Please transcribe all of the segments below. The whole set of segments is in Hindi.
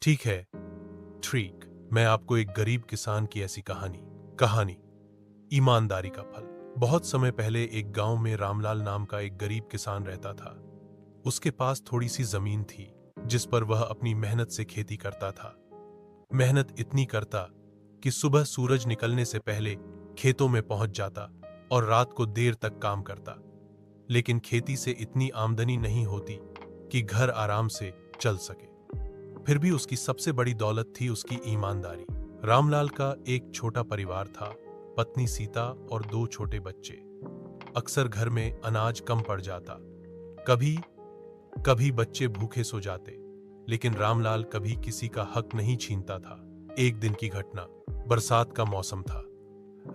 ठीक है, ठीक। मैं आपको एक गरीब किसान की ऐसी कहानी ईमानदारी का फल। बहुत समय पहले एक गांव में रामलाल नाम का एक गरीब किसान रहता था। उसके पास थोड़ी सी जमीन थी, जिस पर वह अपनी मेहनत से खेती करता था। मेहनत इतनी करता कि सुबह सूरज निकलने से पहले खेतों में पहुंच जाता और रात को देर तक काम करता। लेकिन खेती से इतनी आमदनी नहीं होती कि घर आराम से चल सके। फिर भी उसकी सबसे बड़ी दौलत थी उसकी ईमानदारी। रामलाल का एक छोटा परिवार था, पत्नी सीता और 2 छोटे बच्चे। अक्सर घर में अनाज कम पड़ जाता, कभी कभी बच्चे भूखे सो जाते, लेकिन रामलाल कभी किसी का हक नहीं छीनता था। एक दिन की घटना, बरसात का मौसम था।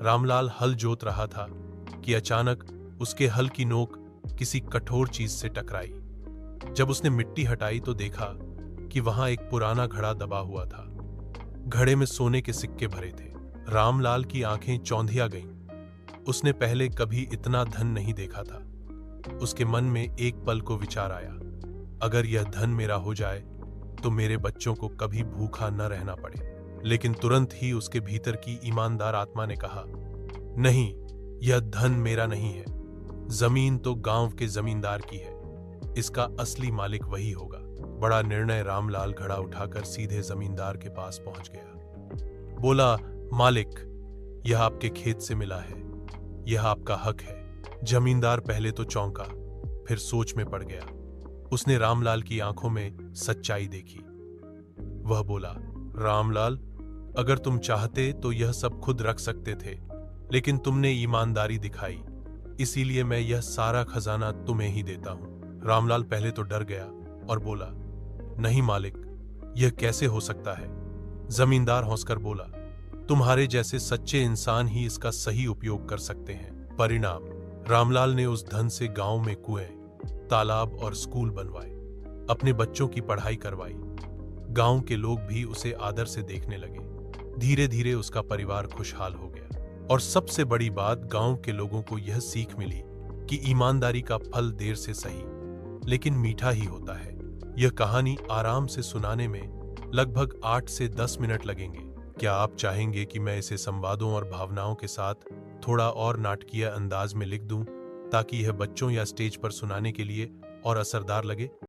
रामलाल हल जोत रहा था कि अचानक उसके हल की नोक किसी कठोर चीज से टकराई। जब उसने मिट्टी हटाई तो देखा कि वहां एक पुराना घड़ा दबा हुआ था। घड़े में सोने के सिक्के भरे थे। रामलाल की आंखें चौंधिया गईं। उसने पहले कभी इतना धन नहीं देखा था। उसके मन में एक पल को विचार आया, अगर यह धन मेरा हो जाए तो मेरे बच्चों को कभी भूखा न रहना पड़े। लेकिन तुरंत ही उसके भीतर की ईमानदार आत्मा ने कहा, नहीं, यह धन मेरा नहीं है। जमीन तो गांव के जमींदार की है, इसका असली मालिक वही होगा। बड़ा निर्णय रामलाल घड़ा उठाकर सीधे जमींदार के पास पहुंच गया। बोला, मालिक, यह आपके खेत से मिला है, यह आपका हक है। जमींदार पहले तो चौंका, फिर सोच में पड़ गया। उसने रामलाल की आंखों में सच्चाई देखी। वह बोला, रामलाल, अगर तुम चाहते तो यह सब खुद रख सकते थे, लेकिन तुमने ईमानदारी दिखाई, इसीलिए मैं यह सारा खजाना तुम्हें ही देता हूं। रामलाल पहले तो डर गया और बोला, नहीं मालिक, यह कैसे हो सकता है। जमींदार हंसकर बोला, तुम्हारे जैसे सच्चे इंसान ही इसका सही उपयोग कर सकते हैं। परिणाम, रामलाल ने उस धन से गांव में कुएं, तालाब और स्कूल बनवाए, अपने बच्चों की पढ़ाई करवाई। गांव के लोग भी उसे आदर से देखने लगे। धीरे धीरे उसका परिवार खुशहाल हो गया। और सबसे बड़ी बात, गांव के लोगों को यह सीख मिली कि ईमानदारी का फल देर से सही, लेकिन मीठा ही होता है। यह कहानी आराम से सुनाने में लगभग 8 से 10 मिनट लगेंगे। क्या आप चाहेंगे कि मैं इसे संवादों और भावनाओं के साथ थोड़ा और नाटकीय अंदाज में लिख दूं, ताकि यह बच्चों या स्टेज पर सुनाने के लिए और असरदार लगे?